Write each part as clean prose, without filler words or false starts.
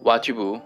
와튜브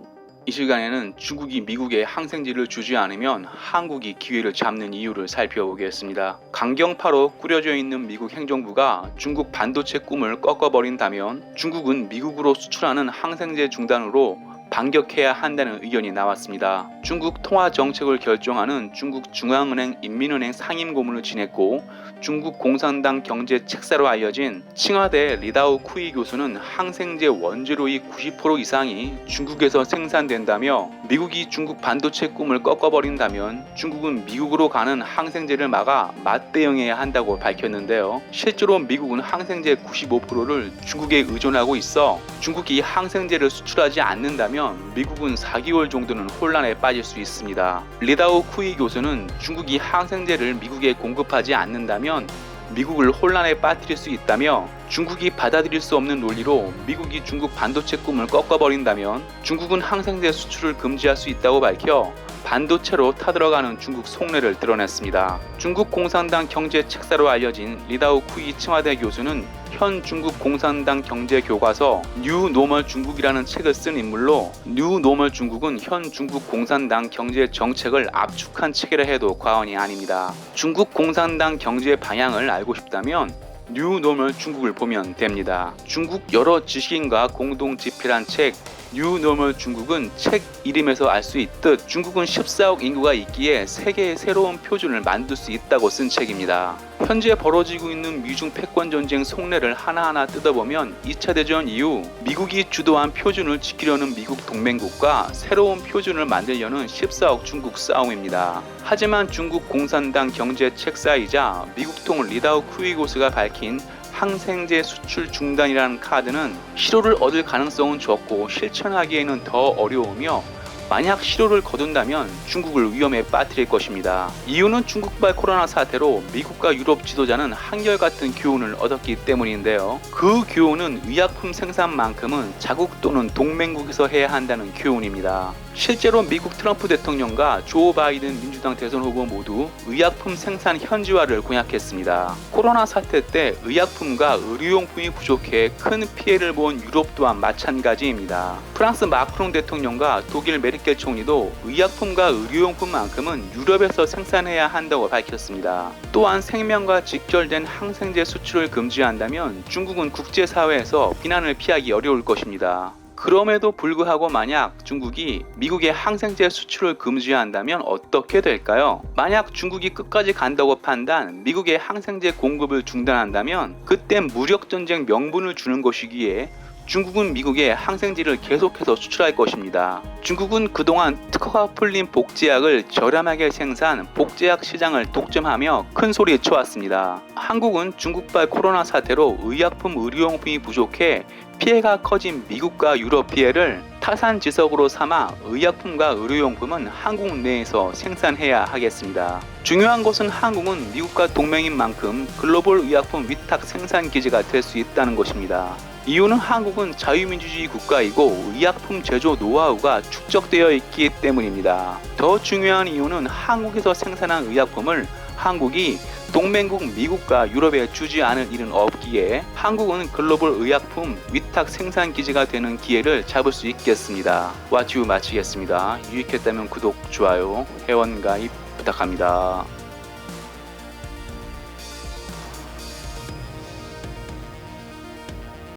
이 시간에는 중국이 미국에 항생제를 주지 않으면 한국이 기회를 잡는 이유를 살펴보겠습니다. 강경파로 꾸려져 있는 미국 행정부가 중국 반도체 꿈을 꺾어버린다면 중국은 미국으로 수출하는 항생제 중단으로 반격해야 한다는 의견이 나왔습니다. 중국 통화 정책을 결정하는 중국 중앙은행 인민은행 상임고문을 지냈고 중국 공산당 경제 책사로 알려진 칭화대 리다오 쿠이 교수는 항생제 원재료의 90% 이상이 중국에서 생산된다며 미국이 중국 반도체 꿈을 꺾어버린다면 중국은 미국으로 가는 항생제를 막아 맞대응해야 한다고 밝혔는데요. 실제로 미국은 항생제 95%를 중국에 의존하고 있어 중국이 항생제를 수출하지 않는다면 미국은 4개월 정도는 혼란에 빠질 수 있습니다. 리다오 쿠이 교수는 중국이 항생제를 미국에 공급하지 않는다면 미국을 혼란에 빠뜨릴 수 있다며 중국이 받아들일 수 없는 논리로 미국이 중국 반도체 꿈을 꺾어버린다면 중국은 항생제 수출을 금지할 수 있다고 밝혀 반도체로 타들어가는 중국 속내를 드러냈습니다. 중국 공산당 경제 책사로 알려진 리다오 쿠이 칭화대 교수는 현 중국 공산당 경제 교과서 뉴 노멀 중국이라는 책을 쓴 인물로 뉴 노멀 중국은 현 중국 공산당 경제 정책을 압축한 책이라 해도 과언이 아닙니다. 중국 공산당 경제 방향을 알고 싶다면 뉴 노멀 중국을 보면 됩니다. 중국 여러 지식인과 공동 집필한 책 뉴 노멀 중국은 책 이름에서 알 수 있듯 중국은 14억 인구가 있기에 세계의 새로운 표준을 만들 수 있다고 쓴 책입니다. 현재 벌어지고 있는 미중 패권 전쟁 속내를 하나하나 뜯어보면 2차 대전 이후 미국이 주도한 표준을 지키려는 미국 동맹국과 새로운 표준을 만들려는 14억 중국 싸움입니다. 하지만 중국 공산당 경제 책사이자 미국통 리다오 쿠이 교수가 밝힌 항생제 수출 중단이라는 카드는 실효를 얻을 가능성은 적고 실천하기에는 더 어려우며 만약 실효를 거둔다면 중국을 위험에 빠뜨릴 것입니다. 이유는 중국발 코로나 사태로 미국과 유럽 지도자는 한결같은 교훈을 얻었기 때문인데요. 그 교훈은 의약품 생산만큼은 자국 또는 동맹국에서 해야 한다는 교훈입니다. 실제로 미국 트럼프 대통령과 조 바이든 민주당 대선 후보 모두 의약품 생산 현지화를 공약했습니다. 코로나 사태 때 의약품과 의료용품이 부족해 큰 피해를 본 유럽 또한 마찬가지입니다. 프랑스 마크롱 대통령과 독일 메르켈 총리도 의약품과 의료용품만큼은 유럽에서 생산해야 한다고 밝혔습니다. 또한 생명과 직결된 항생제 수출을 금지한다면 중국은 국제사회에서 비난을 피하기 어려울 것입니다. 그럼에도 불구하고 만약 중국이 미국의 항생제 수출을 금지한다면 어떻게 될까요? 만약 중국이 끝까지 간다고 판단, 미국의 항생제 공급을 중단한다면 그때 무력전쟁 명분을 주는 것이기에 중국은 미국에 항생제를 계속해서 수출할 것입니다. 중국은 그동안 특허가 풀린 복제약을 저렴하게 생산, 복제약 시장을 독점하며 큰 소리 쳐왔습니다. 한국은 중국발 코로나 사태로 의약품, 의료용품이 부족해 피해가 커진 미국과 유럽 피해를 타산지석으로 삼아 의약품과 의료용품은 한국 내에서 생산해야 하겠습니다. 중요한 것은 한국은 미국과 동맹인 만큼 글로벌 의약품 위탁 생산 기지가 될 수 있다는 것입니다. 이유는 한국은 자유민주주의 국가이고 의약품 제조 노하우가 축적되어 있기 때문입니다. 더 중요한 이유는 한국에서 생산한 의약품을 한국이 동맹국 미국과 유럽에 주지 않을 일은 없기에 한국은 글로벌 의약품 위탁 생산 기지가 되는 기회를 잡을 수 있겠습니다. 와튜브 마치겠습니다. 유익했다면 구독, 좋아요, 회원 가입 부탁합니다.